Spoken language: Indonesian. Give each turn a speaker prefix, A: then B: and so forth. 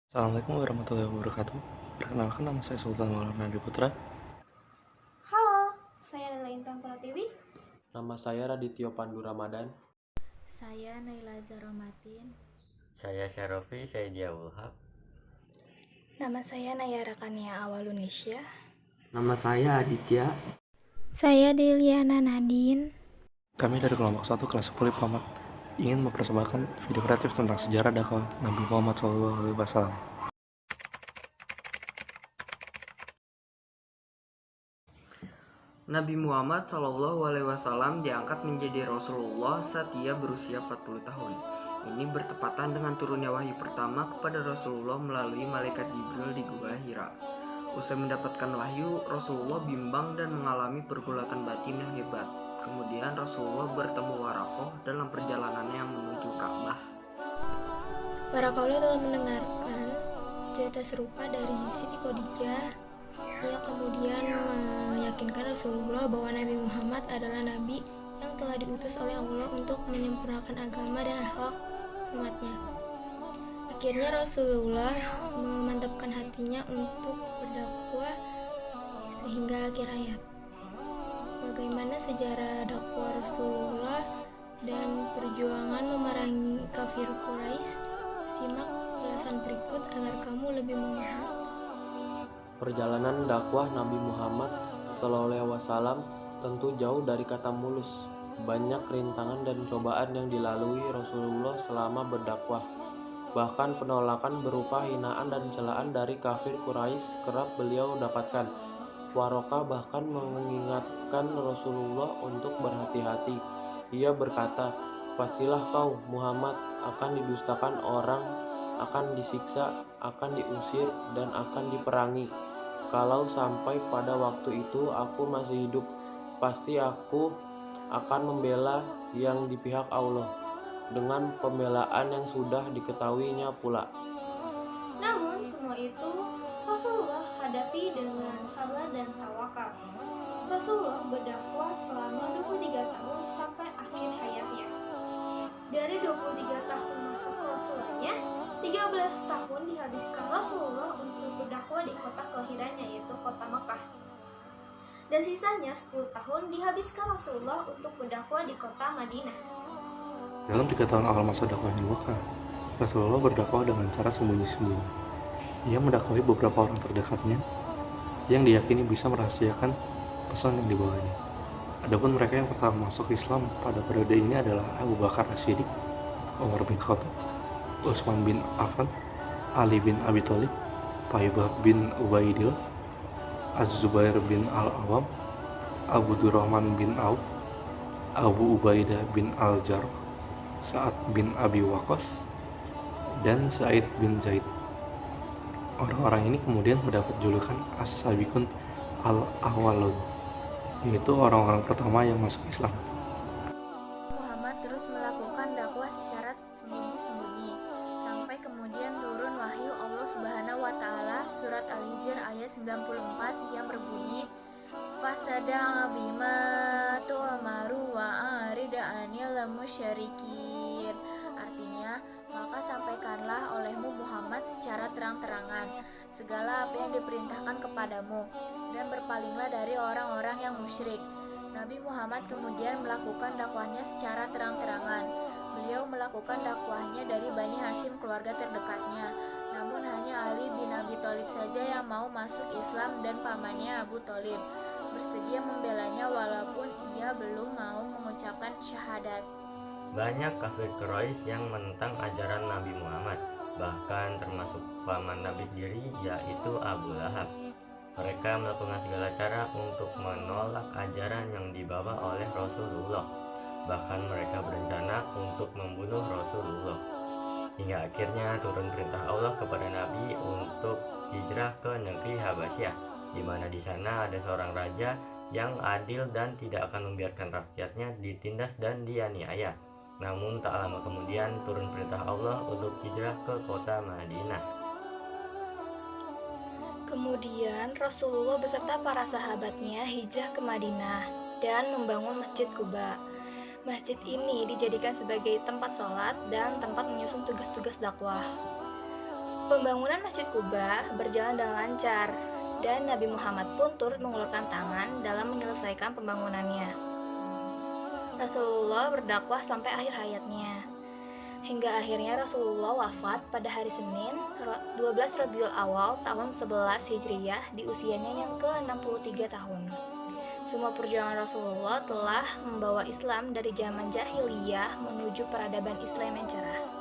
A: Assalamualaikum warahmatullahi wabarakatuh. Perkenalkan nama saya Sultan Maulana Adi Putra.
B: Halo, saya adalah Intan Pratiwi.
C: Nama saya Radityo Pandu Ramadan.
D: Saya Naila Zaromatin.
E: Saya Syarofi Saidia Ulhab.
F: Nama saya Nayara Kania Awalunisya.
G: Nama saya Aditya.
H: Saya Deliana Nadine.
A: Kami dari kelompok 1 kelas 10 Muhammad ingin mempersembahkan video kreatif tentang sejarah dakwah Nabi Muhammad SAW.
G: Nabi Muhammad SAW diangkat menjadi Rasulullah saat ia berusia 40 tahun. Ini bertepatan dengan turunnya wahyu pertama kepada Rasulullah melalui malaikat Jibril di Gua Hira. Usai mendapatkan wahyu, Rasulullah bimbang dan mengalami pergulatan batin yang hebat. Kemudian Rasulullah bertemu Waraqah dalam perjalanannya menuju Ka'bah.
H: Waraqah telah mendengarkan cerita serupa dari Siti Khadijah. Ia kemudian meyakinkan Rasulullah bahwa Nabi Muhammad adalah Nabi yang telah diutus oleh Allah untuk menyempurnakan agama dan akhlak umatnya. Akhirnya Rasulullah memantapkan hatinya untuk berdakwah sehingga akhir hayat. Bagaimana sejarah dakwah Rasulullah dan perjuangan memerangi kafir Quraisy? Simak ulasan berikut agar kamu lebih memahaminya.
C: Perjalanan dakwah Nabi Muhammad SAW tentu jauh dari kata mulus. Banyak rintangan dan cobaan yang dilalui Rasulullah selama berdakwah. Bahkan penolakan berupa hinaan dan celaan dari kafir Quraisy kerap beliau dapatkan. Waraqah bahkan mengingatkan Rasulullah untuk berhati-hati. Ia berkata, "Pastilah kau, Muhammad, akan didustakan orang, akan disiksa, akan diusir, dan akan diperangi. Kalau sampai pada waktu itu aku masih hidup, pasti aku akan membela yang di pihak Allah dengan pembelaan yang sudah diketahuinya pula."
B: Namun semua itu Rasulullah hadapi dengan sabar dan tawakal. Rasulullah berdakwah selama 23 tahun sampai akhir hayatnya. Dari 23 tahun masa kerasulannya, 13 tahun dihabiskan Rasulullah untuk berdakwah di kota kelahirannya, yaitu kota Makkah. Dan sisanya 10 tahun dihabiskan Rasulullah untuk berdakwah di kota Madinah.
A: Dalam 3 tahun awal masa dakwahnya di Makkah, Rasulullah berdakwah dengan cara sembunyi-sembunyi. Ia mendakwahi beberapa orang terdekatnya yang diyakini bisa merahasiakan pesan yang dibawanya. Adapun mereka yang pertama masuk Islam pada periode ini adalah Abu Bakar As-Siddiq, Umar bin Khattab, Utsman bin Affan, Ali bin Abi Thalib, Thaibah bin Ubaidillah, Az-Zubair bin Al-Awam, Abu Durrahman bin Auf, Abu Ubaidah bin Al-Jarrah, Sa'ad bin Abi Waqqas, dan Sa'id bin Zaid. Orang-orang ini kemudian mendapat julukan As-Sabiqun Al-Awwalun, yaitu orang-orang pertama yang masuk Islam.
D: Muhammad terus melakukan dakwah secara sembunyi-sembunyi sampai kemudian turun wahyu Allah Subhanahu wa taala surat Al-Hijr ayat 94 yang berbunyi, "Fasada' bima tu'maru wa arid 'anil musyrikin." Artinya, maka sampaikanlah olehmu Muhammad secara terang-terangan segala apa yang diperintahkan kepadamu dan berpalinglah dari orang-orang yang musyrik. Nabi Muhammad kemudian melakukan dakwahnya secara terang-terangan. Beliau melakukan dakwahnya dari Bani Hashim, keluarga terdekatnya. Namun hanya Ali bin Abi Thalib saja yang mau masuk Islam dan pamannya Abu Thalib bersedia membelanya walaupun ia belum mau mengucapkan syahadat.
E: Banyak kafir Quraisy yang menentang ajaran Nabi Muhammad, bahkan termasuk paman Nabi sendiri, yaitu Abu Lahab. Mereka melakukan segala cara untuk menolak ajaran yang dibawa oleh Rasulullah. Bahkan mereka berencana untuk membunuh Rasulullah. Hingga akhirnya turun perintah Allah kepada Nabi untuk hijrah ke negeri Habasyah, di mana di sana ada seorang raja yang adil dan tidak akan membiarkan rakyatnya ditindas dan dianiaya. Namun tak lama kemudian turun perintah Allah untuk hijrah ke kota Madinah.
F: Kemudian Rasulullah beserta para sahabatnya hijrah ke Madinah dan membangun Masjid Quba. Masjid ini dijadikan sebagai tempat sholat dan tempat menyusun tugas-tugas dakwah. Pembangunan Masjid Kuba berjalan dengan lancar, dan Nabi Muhammad pun turut mengulurkan tangan dalam menyelesaikan pembangunannya. Rasulullah berdakwah sampai akhir hayatnya, hingga akhirnya Rasulullah wafat pada hari Senin 12 Rabiul Awal tahun 11 Hijriyah di usianya yang ke-63 tahun. Semua perjuangan Rasulullah telah membawa Islam dari zaman jahiliyah menuju peradaban Islam yang cerah.